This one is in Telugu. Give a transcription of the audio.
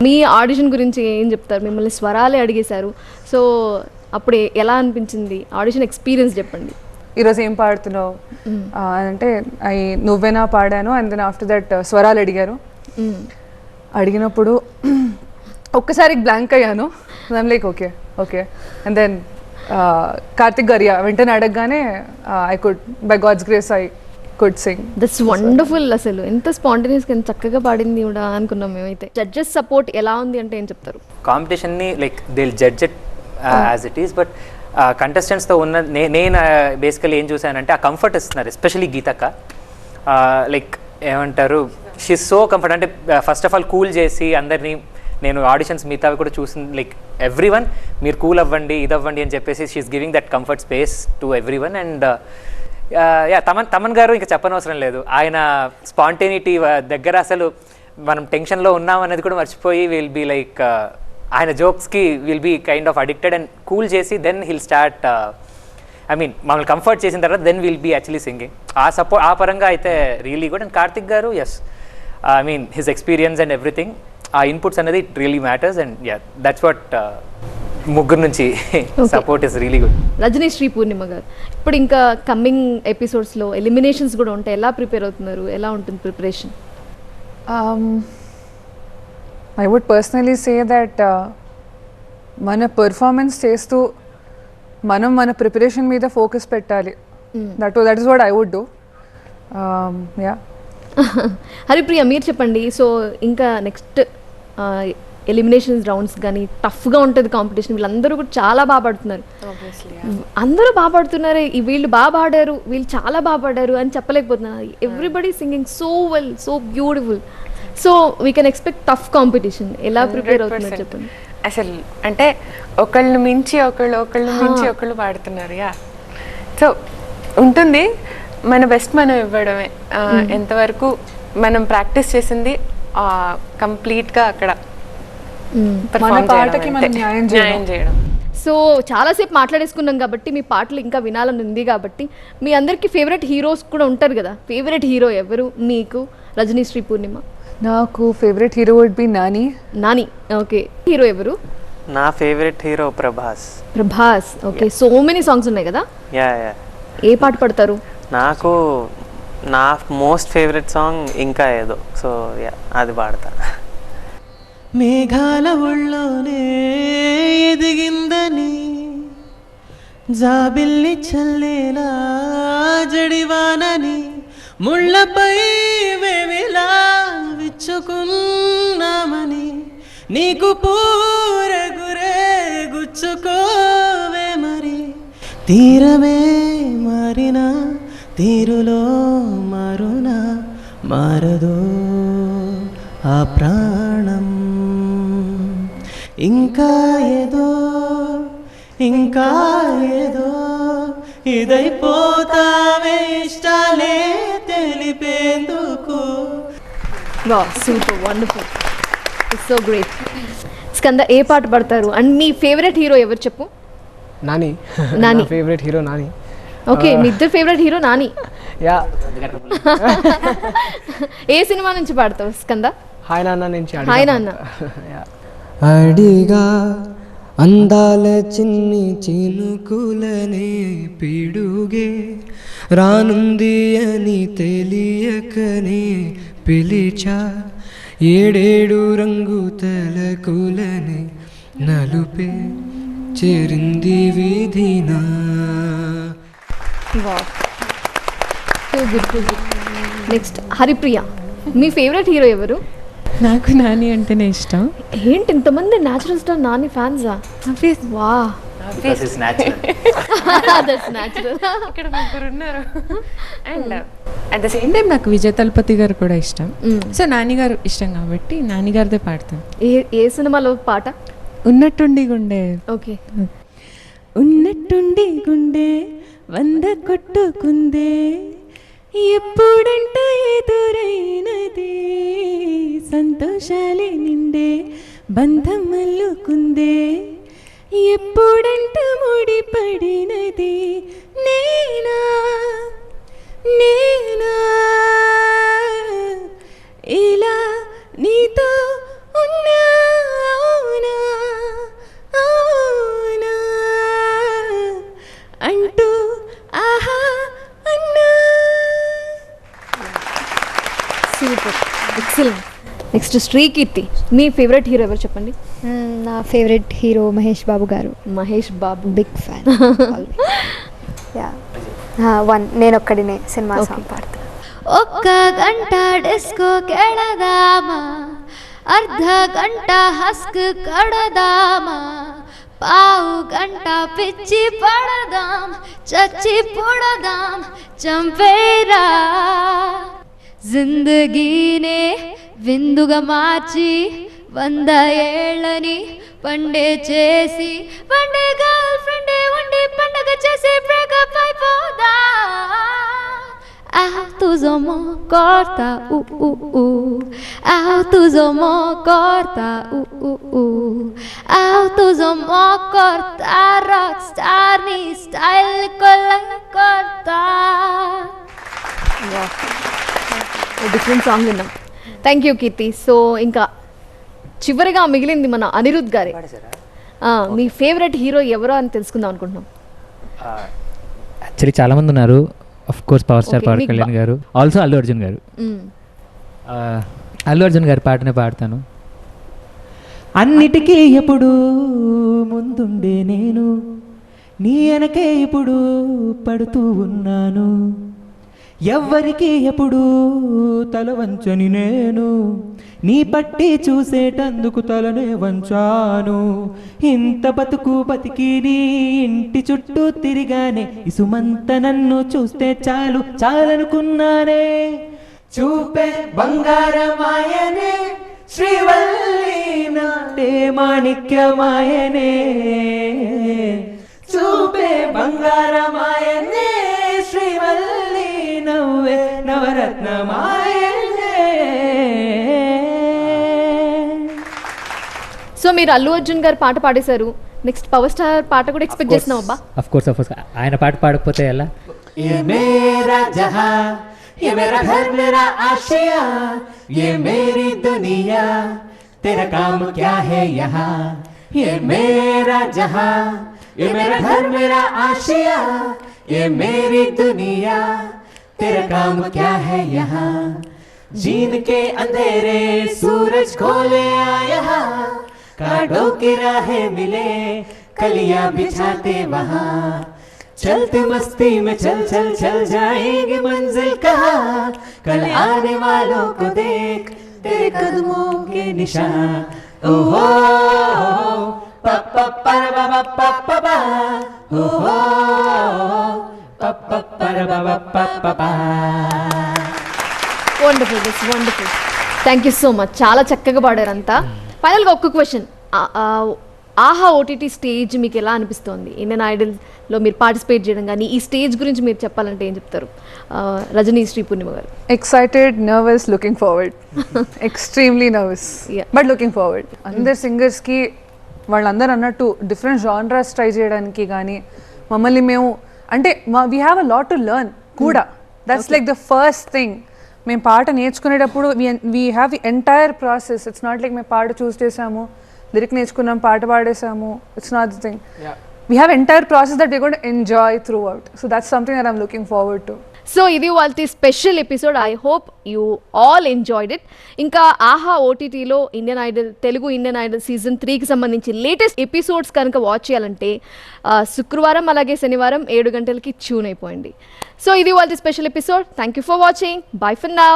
మీ ఆడిషన్ గురించి ఏం చెప్తారు? మిమ్మల్ని స్వరాలే అడిగేశారు, సో అప్పుడు ఎలా అనిపించింది? ఆడిషన్ ఎక్స్పీరియన్స్ చెప్పండి. ఈరోజు ఏం పాడుతున్నావు అంటే నువ్వేనా పాడాను. అండ్ దెన్ ఆఫ్టర్ దట్ స్వరాలు అడిగారు. అడిగినప్పుడు ఒక్కసారి బ్లాంక్ అయ్యాను. I'm like okay okay. And then Karthik గారు వెంటనే అడగగానే I could, by God's grace I could sing. That's wonderful. అసలు ఎంత స్పాంటేనియస్గా ఎంత చక్కగా పాడింది కూడా అనుకున్నాం మేమైతే. జడ్జెస్ సపోర్ట్ ఎలా ఉంది అంటే ఏం చెప్తారు? కాంపిటీషన్ని like they will judge it as it is, but కంటెస్టెంట్స్తో ఉన్న నేను బేసికలీ ఏం చూసానంటే ఆ కంఫర్ట్ ఇస్తున్నారు. ఎస్పెషలీ గీతక్క, లైక్ ఏమంటారు, షీఈ్ సో కంఫర్ట్. అంటే ఫస్ట్ ఆఫ్ ఆల్ కూల్ చేసి అందరినీ, నేను ఆడిషన్స్ మిగతావి కూడా చూసింది, లైక్ ఎవ్రీ వన్ మీరు కూల్ అవ్వండి, ఇది అవ్వండి అని చెప్పేసి she's giving that comfort space to everyone. And yeah, Thaman గారు ఇంకా చెప్పనవసరం లేదు. ఆయన స్పాంటేనిటీ దగ్గర అసలు మనం టెన్షన్లో ఉన్నాం అనేది కూడా మర్చిపోయి విల్ బీ లైక్, ఆయన జోక్స్కి will be kind of addicted and cool చేసి then he'll start, I mean మమ్మల్ని కంఫర్ట్ చేసిన తర్వాత then will be actually singing. ఆ పరంగా అయితే రియలీ గుడ్. అండ్ కార్తిక్ గారు, yes, I mean his experience and everything, ఆ ఇన్పుట్స్ అనేది it really matters. And yeah, that's what ముగ్గురు నుంచి support is really good. Rajani Sri Purnima గారు, ఇప్పుడు ఇంకా కమింగ్ ఎపిసోడ్స్లో ఎలిమినేషన్స్ కూడా ఉంటాయి, ఎలా ప్రిపేర్ అవుతున్నారు? ఎలా ఉంటుంది preparation? I would personally say that మన పర్ఫార్మెన్స్ చేస్తూ మన ప్రిపరేషన్ మీద ఫోకస్ పెట్టాలి. That is what I would do. Yeah. Haripriya, మీరు చెప్పండి. సో ఇంకా నెక్స్ట్ ఎలిమినేషన్స్ రౌండ్స్ కానీ టఫ్గా ఉంటుంది కాంపిటీషన్. వీళ్ళందరూ కూడా చాలా బాగా పాడుతున్నారు. అందరూ బాగా పాడుతున్నారు. వీళ్ళు బాగా పాడారు, వీళ్ళు చాలా బాగా పాడారు అని చెప్పలేకపోతున్నారు. Everybody singing so well, so beautiful. So we can expect tough competition. ఎలా ప్రిపేర్ అవుతున్నారు చెప్పండి. అసలు అంటే ఒకళ్ళని మించి ఒకళ్ళు పాడుతున్నారు. యా, సో ఉంటుంది. మన బెస్ట్ మనం ఇవ్వడమే. ఎంతవరకు మనం ప్రాక్టీస్ చేసింది కంప్లీట్గా అక్కడ న్యాయం చేయడం. సో చాలాసేపు మాట్లాడేసుకున్నాం కాబట్టి మీ పాటలు ఇంకా వినాలని ఉంది కాబట్టి మీ అందరికీ ఫేవరెట్ హీరోస్ కూడా ఉంటారు కదా. ఫేవరెట్ హీరో ఎవరు మీకు? రజనీ శ్రీ పూర్ణిమ. నాకు favourite hero would be Nani. Nani, okay. Hero ఎవరు? నా favourite hero Prabhas. Prabhas, okay. So many songs ఉన్నాయి కదా. Yeah yeah. ఏ పాట పడతారు? నాకు నా మోస్ట్ ఫేవరెట్ సాంగ్ ఇంకా ఏదో, సో యా, అది పాడతా. మేఘాల ఒళ్ళోనే ఎదిగిందని జాబిల్లి చల్లేలా జడివానని ముళ్ళపై మేమిలా విచ్చుకున్నామని నీకు పూరగురే గుచ్చుకోవే మరి. తీరమే మారినా తీరులో మారునా మారదు ఆ ప్రాణం. ఇంకా ఏదో ఇదైపోతావే ఇష్టాలే తెలిపేందుకు. Wow, super, wonderful, so great. Skanda, ఏ పాట పడతారు? అండ్ మీ ఫేవరెట్ హీరో ఎవరు చెప్పు? Nani. Nani favourite hero Nani. Okay, మీ ఇద్దరు ఫేవరెట్ హీరో నాని. యా. ఏ సినిమా నుంచి పాడతావు స్కంద? హాయ్ నాన్న నుంచి. హాయ్ నాన్న. అడిగా అందాల చిన్ని చినుకులనే పిడుగే రానుంది అని తెలియకనే పిలిచా. ఏడేడు రంగు తలకులనే నలుపే చేరింది వీధినా. నెక్స్ట్ హరిప్రియ, మీ ఫేవరెట్ హీరో ఎవరు? నాకు నాని అంటేనే ఇష్టం. ఏంటి ఇంతమంది న్యాచురల్ స్టార్ నాని ఫ్యాన్సా? వా, దట్స్ న్యాచురల్. ఇక్కడ ముగ్గురు ఉన్నారు. And at the same time నాకు విజయ్ తలపతి గారు కూడా ఇష్టం. సో నాని గారు ఇష్టం కాబట్టి నాని గారిదే పాడతాను. ఏ సినిమాలో పాట? ఉన్నట్టుండి గుండె. ఓకే. ఉన్నట్టుండి గుండె 100 కొట్టుకుందే ఎప్పుడంట ఎదురైనది సంతోషాలే నిండే బంధం అల్లుకుందే ఎప్పుడంట ముడిపడినది నేనా ఇలా నీతో ఉన్నా నెక్స్ట్ శ్రీకీర్తి, మీ ఫేవరెట్ హీరో ఎవరు చెప్పండి? నా ఫేవరెట్ హీరో మహేష్ బాబు గారు. Mahesh Babu, big fan. Yeah, one నేనొక్కడినే సినిమా సాంగ్ పాడుతా. ఒక్క గంట డిస్కో కెళదామా, అర్ధ గంట హస్క్ కడదామా, పావు గంట పిచ్చి పడదాం, చచ్చి పుడదాం, చంపేరా జిందగీనే విందుగా మార్చి 100 ఏళ్ళని పండే చేసి, పండే గర్ల్ ఫ్రెండే ఉండి పండగ చేసి breakup అయిపోదా. Tuzo mo corta, tuzo mo corta, tuzo mo corta, rockstar ni style kolla corta. Different song విన్నాం. Thank you Keerthi. సో ఇంకా చివరిగా మిగిలింది మన అనిరుద్ గారే. మీ ఫేవరెట్ హీరో ఎవరో అని తెలుసుకుందాం అనుకుంటున్నాం. యాక్చువల్లీ చాలామంది ఉన్నారు. Of course power star Pawan Kalyan గారు, ఆల్సో అల్లు అర్జున్ గారు. అల్లు అర్జున్ గారి పాటనే పాడతాను. అన్నిటికీ ఎప్పుడు ముందుండే నేను, నీ వెనకే ఇప్పుడు పడుతూ ఉన్నాను, ఎవ్వరికి ఎప్పుడు తల వంచని నేను, నీ పట్టి చూసేటందుకు తలనే వంచాను. ఇంత బతుకు బతికి నీ ఇంటి చుట్టూ తిరిగానే, ఇసుమంత నన్ను చూస్తే చాలు చాలనుకున్నానే. చూపే బంగారమాయనే, శ్రీవల్లి నాటే మాణిక్యమాయనే. చూపే బంగారమాయనే, శ్రీవల్లి నవ్వే నవరత్నమాయనే. సో మీరు అల్లు అర్జున్ గారు పాట పాడేశారు, నెక్స్ట్ పవర్ స్టార్ పాట కూడా ఎక్స్పెక్ట్ చేస్తున్నావు అబ్బా? ఆఫ్ కోర్స్ ఆయన పాట పాడకపోతే ఎలా? ये मेरा जहां, ये मेरा घर मेरा आशिया, ये मेरी दुनिया, तेरा काम क्या है यहाँ. ये मेरा जहां, ये मेरा घर मेरा आशिया, ये मेरी दुनिया, तेरा काम क्या है यहाँ. जीन के अंधेरे सूरज को ले आया, कांटों की राहें मिले कलियां बिछाते वहाँ. चलते मस्ती में चल चल चल जाएंगे मंजिल कहाँ. कल आने वालों को देख तेरे कदमों के निशान. ओहो पप्पा पर बाबा पप्पा, ओहो पप्पा पर बाबा पप्पा. Wonderful, this wonderful. Thank you so much. చాలా చక్కగా పాడారు అంతా. ఫైనల్గా ఒక్క క్వశ్చన్, ఆహా ఓటీటీ స్టేజ్ మీకు ఎలా అనిపిస్తోంది? ఇండియన్ ఐడల్లో మీరు పార్టిసిపేట్ చేయడం కానీ ఈ స్టేజ్ గురించి మీరు చెప్పాలంటే ఏం చెప్తారు? రజనీ, శ్రీ పూర్ణిమ గారు. Excited, nervous, looking forward. Extremely nervous but looking forward. అందరు సింగర్స్కి వాళ్ళందరూ అన్నట్టు డిఫరెంట్ జానరాస్ ట్రై చేయడానికి కానీ మమ్మల్ని మేము అంటే we have a lot to learn కూడా. That's like the first thing. మేము పాట నేర్చుకునేటప్పుడు we have the entire process. It's not like మేము పాట చూస్ చేసాము, లిరిక్ నేర్చుకున్నాం, పాట పాడేసాము. It's not the thing. We have entire process that we going to enjoy throughout. So that's something that I'm looking forward to. So ఇది వాళ్ళ special episode. I hope you all enjoyed it. ఇంకా ఆహా ఓటీటీలో Indian Idol, Telugu Indian Idol season 3కి సంబంధించి లేటెస్ట్ ఎపిసోడ్స్ కనుక వాచ్ చేయాలంటే శుక్రవారం అలాగే శనివారం 7 గంటలకి ట్యూన్ అయిపోయింది. సో ఇది వాళ్ళ special episode. Thank you for watching. By for now.